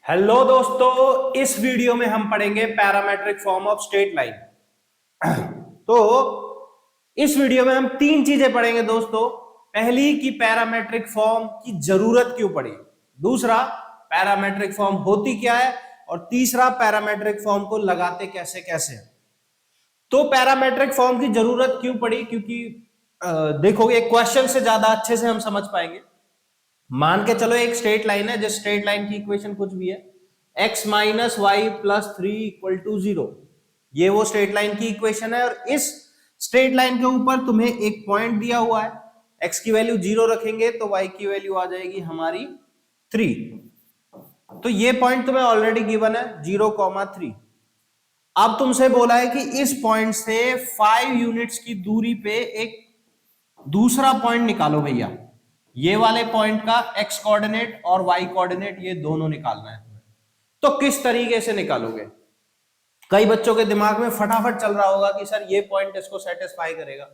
Hello दोस्तों, इस video में हम पढ़ेंगे parametric form of straight line. तो इस वीडियो में हम तीन चीजें पढ़ेंगे दोस्तों। पहली कि पैरामेट्रिक फॉर्म की जरूरत क्यों पड़ी, दूसरा पैरामेट्रिक फॉर्म होती क्या है, और तीसरा पैरामेट्रिक फॉर्म को लगाते कैसे कैसे। तो पैरामेट्रिक फॉर्म की जरूरत क्यों पड़ी, क्योंकि देखोगे क्वेश्चन से ज्यादा अच्छे से हम समझ पाएंगे। मान के चलो एक स्ट्रेट लाइन है, जिस स्ट्रेट लाइन की इक्वेशन कुछ भी है, x minus y plus three equal to zero, ये वो स्ट्रेट लाइन की इक्वेशन है। और इस स्ट्रेट लाइन के ऊपर तुम्हें एक पॉइंट दिया हुआ है, x की वैल्यू जीरो रखेंगे तो y की वैल्यू आ जाएगी हमारी 3। तो ये पॉइंट तुम्हें ऑलरेडी गिवन है 0,3। अब तुमसे बोला है कि इस पॉइंट से 5 यूनिट्स की दूरी पे एक दूसरा पॉइंट निकालो भैया। ये वाले पॉइंट का x कोऑर्डिनेट और y कोऑर्डिनेट ये दोनों निकालना है तुम्हें। तो किस तरीके से निकालोगे? कई बच्चों के दिमाग में फटाफट चल रहा होगा कि सर ये पॉइंट इसको सेटिस्फाई करेगा,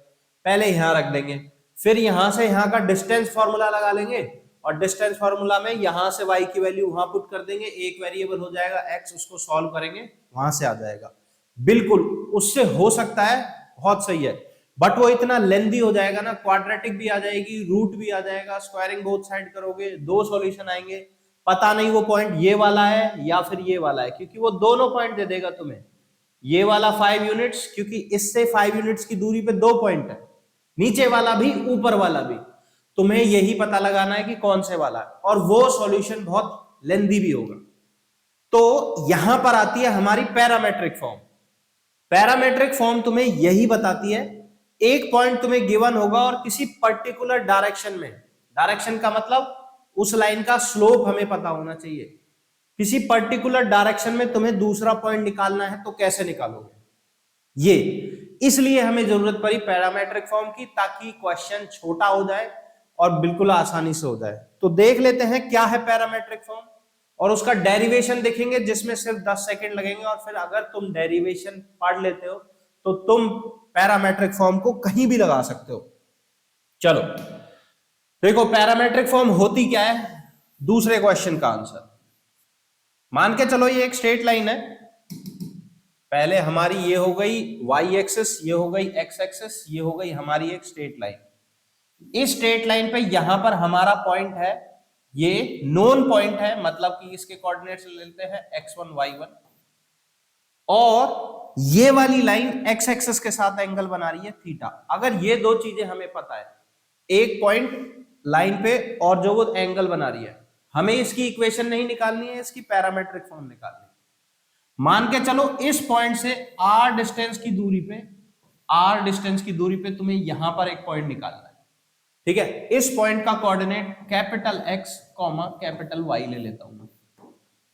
पहले यहां रख देंगे, फिर यहां से यहां का डिस्टेंस फॉर्मूला लगा लेंगे, और डिस्टेंस फॉर्मूला में यहां से y की वैल्यू वहां पुट कर देंगे, एक वेरिएबल हो जाएगा x, उसको सॉल्व करेंगे वहां से आ जाएगा। बिल्कुल उससे हो सकता है, बहुत सही है, बट वो इतना लेंदी हो जाएगा ना, क्वाड्रेटिक भी आ जाएगी, रूट भी आ जाएगा, स्क्वायरिंग बोथ साइड करोगे, दो सॉल्यूशन आएंगे, पता नहीं वो पॉइंट ये वाला है या फिर ये वाला है, क्योंकि वो दोनों पॉइंट दे देगा तुम्हें। ये वाला 5 यूनिट्स, क्योंकि इससे 5 यूनिट्स की दूरी पे दो पॉइंट है, नीचे वाला भी ऊपर वाला भी, तुम्हें यही पता लगाना है कि कौन से वाला है, और वो सॉल्यूशन बहुत लेंदी भी होगा। तो यहां पर आती है हमारी पैरामेट्रिक फॉर्म। पैरामेट्रिक फॉर्म तुम्हें यही बताती है, एक पॉइंट तुम्हें गिवन होगा और किसी पर्टिकुलर डायरेक्शन में, डायरेक्शन का मतलब उस लाइन का स्लोप हमें पता होना चाहिए, किसी पर्टिकुलर डायरेक्शन में तुम्हें दूसरा पॉइंट निकालना है, तो कैसे निकालोगे? ये इसलिए हमें जरूरत पड़ी पैरामेट्रिक फॉर्म की, ताकि क्वेश्चन छोटा हो जाए और बिल्कुल आसानी से हो जाए। तो देख लेते हैं क्या है पैरामेट्रिक फॉर्म, और उसका डेरिवेशन देखेंगे जिसमें सिर्फ 10 सेकंड लगेंगे, और फिर अगर तुम डेरिवेशन पढ़ लेते हो तो तुम पैरामेट्रिक फॉर्म को कहीं भी लगा सकते हो। चलो देखो पैरामेट्रिक फॉर्म होती क्या है, दूसरे क्वेश्चन का आंसर। मान के चलो ये एक स्ट्रेट लाइन है, पहले हमारी ये हो गई y एक्सिस, ये हो गई x एक्सिस, ये हो गई हमारी एक स्ट्रेट लाइन। इस स्ट्रेट लाइन पे यहां पर हमारा पॉइंट है, ये नोन पॉइंट है, मतलब कि इसके कोऑर्डिनेट्स लेते हैं x1 y1, और ये वाली लाइन x एक्सिस के साथ एंगल बना रही है थीटा। अगर ये दो चीजें हमें पता है, एक पॉइंट लाइन पे और जो वो एंगल बना रही है, हमें इसकी इक्वेशन नहीं निकालनी है, इसकी पैरामेट्रिक फॉर्म निकालनी है। मान के चलो इस पॉइंट से r डिस्टेंस की दूरी पे तुम्हें यहां पर एक पॉइंट निकालना है, ठीक है। इस पॉइंट का coordinate capital X capital Y ले लेता हूं मैं,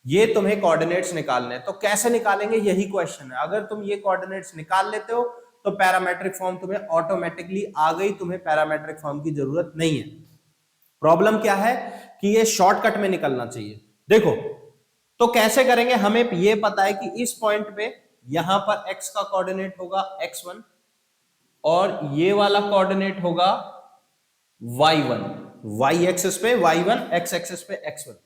ये तुम्हें कोऑर्डिनेट्स निकालने हैं। तो कैसे निकालेंगे, यही क्वेश्चन है। अगर तुम ये कोऑर्डिनेट्स निकाल लेते हो तो पैरामेट्रिक फॉर्म तुम्हें ऑटोमेटिकली आ गई, तुम्हें पैरामेट्रिक फॉर्म की जरूरत नहीं है। प्रॉब्लम क्या है कि ये शॉर्टकट में निकलना चाहिए। देखो तो कैसे करेंगे, हमें ये पता है कि इस पॉइंट पे यहां पर x का कोऑर्डिनेट होगा x1, और ये वाला कोऑर्डिनेट होगा y1, y एक्सिस पे y1, x एक्सिस पे x1।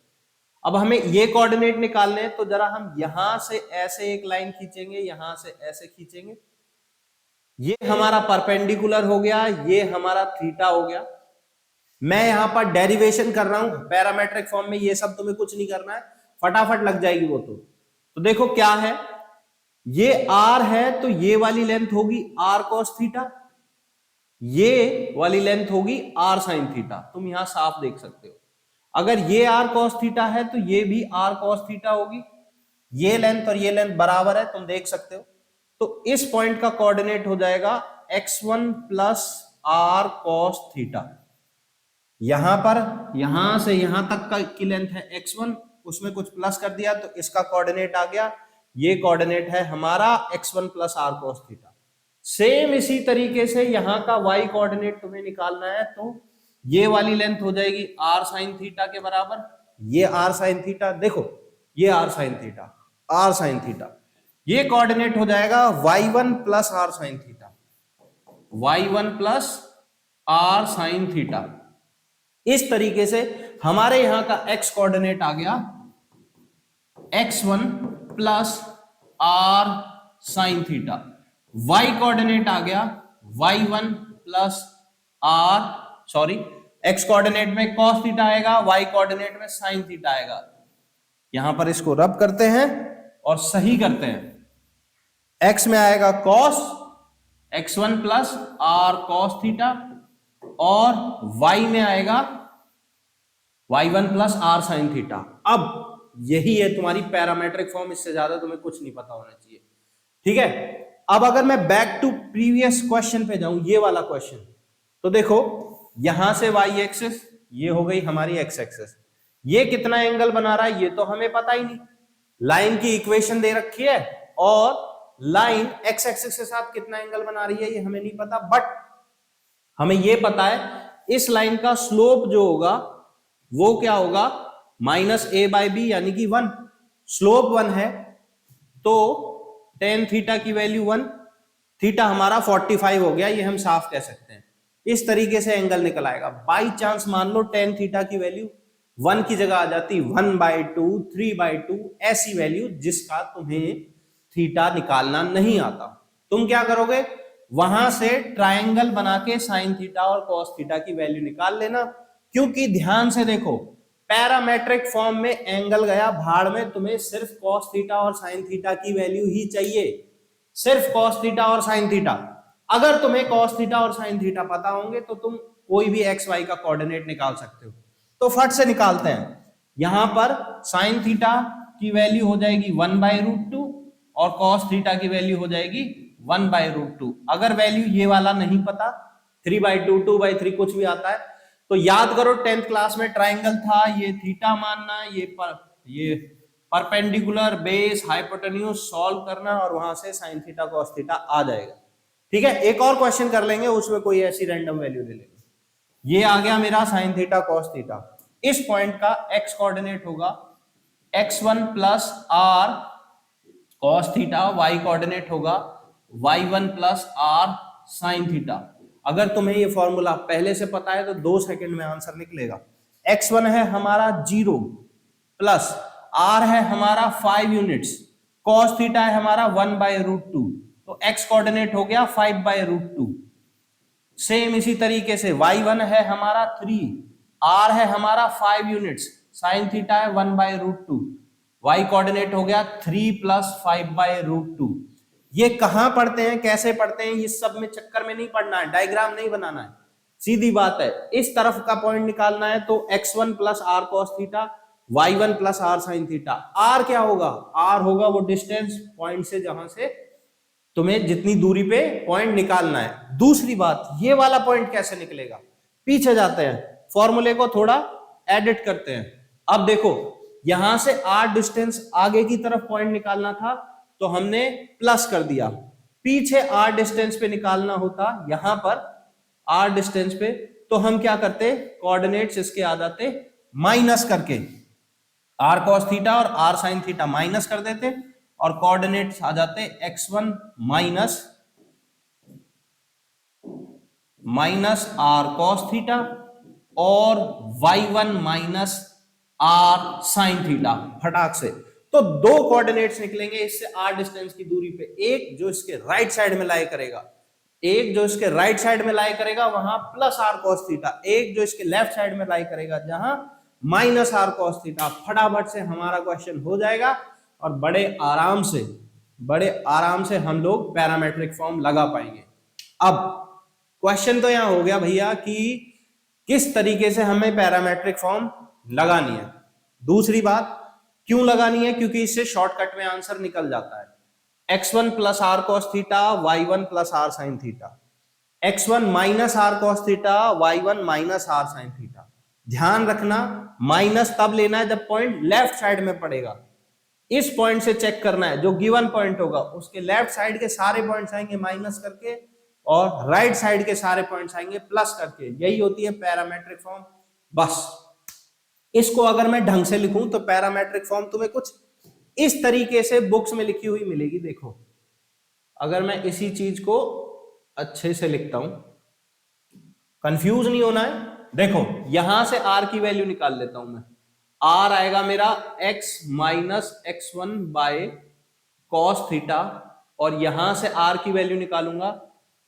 अब हमें ये कोऑर्डिनेट निकालने हैं, तो जरा हम यहां से ऐसे एक लाइन खींचेंगे, यहां से ऐसे खींचेंगे, ये हमारा परपेंडिकुलर हो गया, ये हमारा थीटा हो गया। मैं यहां पर डेरिवेशन कर रहा हूं पैरामेट्रिक फॉर्म में, ये सब तुम्हें कुछ नहीं करना है, फटाफट लग जाएगी वो। तो देखो क्या है, ये r है तो ये वाली लेंथ होगी r cos थीटा, ये वाली लेंथ होगी r sin थीटा, तुम यहां साफ देख सकते हो। अगर ये r cos थीटा है तो ये भी r cos थीटा होगी, ये लेंथ और ये लेंथ बराबर है, तुम देख सकते हो। तो इस पॉइंट का कोऑर्डिनेट हो जाएगा x1 plus r cos theta. यहां पर यहां से यहां तक का की लेंथ है x1, उसमें कुछ प्लस कर दिया तो इसका कोऑर्डिनेट आ गया, ये कोऑर्डिनेट है हमारा x1 plus r cos theta. Same इसी तरीके से यहां का y कोऑर्डिनेट तुम्हें निकालना है, तो ये वाली लेंथ हो जाएगी r sin थीटा के बराबर, ये r sin थीटा, देखो ये r sin theta, r sin theta, ये कोऑर्डिनेट हो जाएगा y1 plus r sin theta, y1 plus r sin theta. इस तरीके से हमारे यहां का x कोऑर्डिनेट आ गया x1 plus r sine theta, y coordinate आ गया y1 plus r, sorry x coordinate में cos थीटा आएगा, y कोऑर्डिनेट में साइन थीटा आएगा। यहां पर इसको रब करते हैं और सही करते हैं। x में आएगा cos x1 plus r cos theta और y में आएगा y1 plus r sine theta. अब यही है तुम्हारी पैरामेट्रिक फॉर्म, इससे ज्यादा तुम्हें कुछ नहीं पता होना चाहिए, ठीक है। अब अगर मैं बैक टू प्रीवियस क्वेश्चन पे जाऊं, ये वाला क्वेश्चन, तो देखो यहां से y एक्सिस, ये हो गई हमारी x एक्सिस, ये कितना एंगल बना रहा है ये तो हमें पता ही नहीं। लाइन की इक्वेशन दे रखी है और लाइन x एक्सिस के साथ कितना एंगल बना रही है ये हमें नहीं पता, बट हमें ये पता है इस लाइन का स्लोप जो होगा वो क्या होगा, माइनस a बाई बी, यानी कि 1। स्लोप 1 है तो टेन थीटा की वैल्यू 1, थीटा हमारा 45 हो गया, ये हम साफ कह सकते हैं। इस तरीके से एंगल निकल आएगा। बाई चांस मान लो टेन थीटा की वैल्यू 1 की जगह आ जाती 1/2, 3/2, ऐसी वैल्यू जिसका तुम्हें थीटा निकालना नहीं आता, तुम क्या करोगे, वहां से ट्रायंगल बना के साइन थीटा और कॉस थीटा की वैल्यू निकाल लेना। क्योंकि ध्यान से देखो, पैरामेट्रिक फॉर्म में एंगल गया भाड़ में, तुम्हें सिर्फ कॉस थीटा और साइन थीटा की वैल्यू ही चाहिए, सिर्फ कॉस थीटा और साइन थीटा। अगर तुम्हें कॉस थीटा और साइन थीटा पता होंगे तो तुम कोई भी एक्स वाई का कोऑर्डिनेट निकाल सकते हो। तो फट से निकालते हैं। यहां पर साइन थीटा की वैल्यू हो जाएगी 1/√2 और कॉस थीटा की वैल्यू हो जाएगी 1/√2। अगर वैल्यू ये वाला नहीं पता, 3/2, 2/3 कुछ भी आता है, तो याद करो 10th क्लास में ट्राइंगल था, ये थीटा मानना, ये परपेंडिकुलर, बेस, हाइपोटेन्यूज सॉल्व करना और वहां से साइन थीटा कॉस थीटा आ जाएगा, ठीक है। एक और क्वेश्चन कर लेंगे, उसमें कोई ऐसी रैंडम वैल्यू ले लेंगे। ये आ गया मेरा साइन थीटा कॉस थीटा। इस पॉइंट का x कोऑर्डिनेट होगा x1 plus r cos theta, y coordinate होगा y1 plus r sine theta. अगर तुम्हें ये फॉर्मूला पहले से पता है तो 2 सेकंड में आंसर निकलेगा। x1 है हमारा 0 प्लस r है हमारा 5 यूनिट्स, cos थीटा है हमारा 1/√2, तो x कोऑर्डिनेट हो गया 5/√2। सेम इसी तरीके से y1 है हमारा 3, r है हमारा 5 यूनिट्स, sin थीटा है 1/√2, y कोऑर्डिनेट हो गया 3 प्लस 5/√2। ये कहां पढ़ते हैं, कैसे पढ़ते हैं, ये सब में चक्कर में नहीं पढ़ना है, डायग्राम नहीं बनाना है, सीधी बात है। इस तरफ का पॉइंट निकालना है तो x1 plus r cos theta, y1 plus r sine theta. r क्या होगा, r होगा वो डिस्टेंस पॉइंट से जहां से तुम्हें जितनी दूरी पे पॉइंट निकालना है। दूसरी बात, ये वाला पॉइंट कैसे निकलेगा, पीछे जाते हैं, फॉर्मूले को थोड़ा एडिट करते हैं। अब देखो यहां से r डिस्टेंस आगे की तरफ पॉइंट निकालना था तो हमने प्लस कर दिया, पीछे r डिस्टेंस पे निकालना होता यहां पर r डिस्टेंस पे, तो हम क्या करते, कोऑर्डिनेट्स इसके आ जाते माइनस करके, r cos थीटा और r sin थीटा माइनस कर देते और कोऑर्डिनेट्स आ जाते x1 minus r cos theta और y1 minus r sin theta, फटाक से। तो 2 कोऑर्डिनेट्स निकलेंगे इससे r डिस्टेंस की दूरी पे, एक जो इसके राइट साइड में लाई करेगा, एक जो इसके राइट साइड में लाई करेगा वहां प्लस r cos थीटा, एक जो इसके लेफ्ट साइड में लाई करेगा जहां माइनस r cos थीटा। फटाफट से हमारा क्वेश्चन हो जाएगा और बड़े आराम से हम लोग पैरामेट्रिक फॉर्म लगा पाएंगे। अब क्वेश्चन तो यहां हो गया भैया कि किस तरीके से हमें पैरामेट्रिक फॉर्म लगानी है। दूसरी बात, क्यों लगानी है, क्योंकि इससे शॉर्टकट में आंसर निकल जाता है। x1 plus r cos theta, y1 plus r sine theta, x1 minus r cos theta, y1 minus r sine theta. ध्यान रखना माइनस तब लेना है जब पॉइंट लेफ्ट साइड में पड़ेगा। इस पॉइंट से चेक करना है, जो गिवन पॉइंट होगा उसके लेफ्ट साइड के सारे पॉइंट्स आएंगे माइनस करके और राइट साइड के सारे पॉइंट्स आएंगे प्लस करके। यही होती है पैरामेट्रिक फॉर्म। बस इसको अगर मैं ढंग से लिखूं तो पैरामेट्रिक फॉर्म तुम्हें कुछ इस तरीके से बुक्स में लिखी हुई मिलेगी। देखो अगर मैं इसी चीज को अच्छे से लिखता हूं, कंफ्यूज नहीं होना है। देखो यहां से r की वैल्यू निकाल लेता हूं मैं, आर आएगा मेरा x minus x1 by cos theta, और यहां से r की वैल्यू निकालूंगा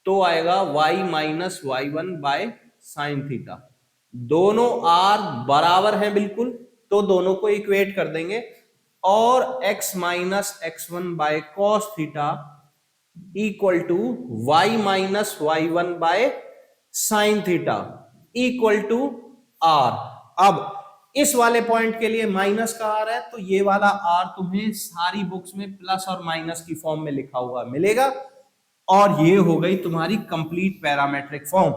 तो आएगा y minus y1 by sine theta. दोनों r बराबर हैं बिल्कुल, तो दोनों को इक्वेट कर देंगे, और x minus x1 by cos theta equal to y minus y1 by sine theta equal to r। अब इस वाले पॉइंट के लिए माइनस का r है, तो ये वाला r तुम्हें सारी बुक्स में प्लस और माइनस की फॉर्म में लिखा हुआ मिलेगा, और ये हो गई तुम्हारी कंप्लीट पैरामेट्रिक फॉर्म।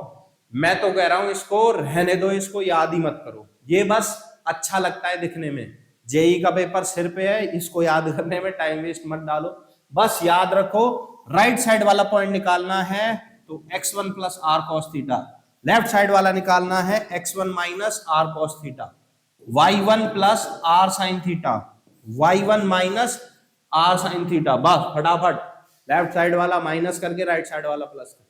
मैं तो कह रहा हूं इसको रहने दो, इसको याद ही मत करो, ये बस अच्छा लगता है दिखने में। जेई का पेपर सिर पे है, इसको याद करने में टाइम वेस्ट मत डालो, बस याद रखो राइट साइड वाला पॉइंट निकालना है तो x1 plus r cos theta, left side वाला निकालना है x1 minus r cos theta, y1 plus r sine theta, y1 minus r sine theta. बस फटाफट लेफ्ट साइड वाला माइनस करके राइट साइड वाला प्लस कर।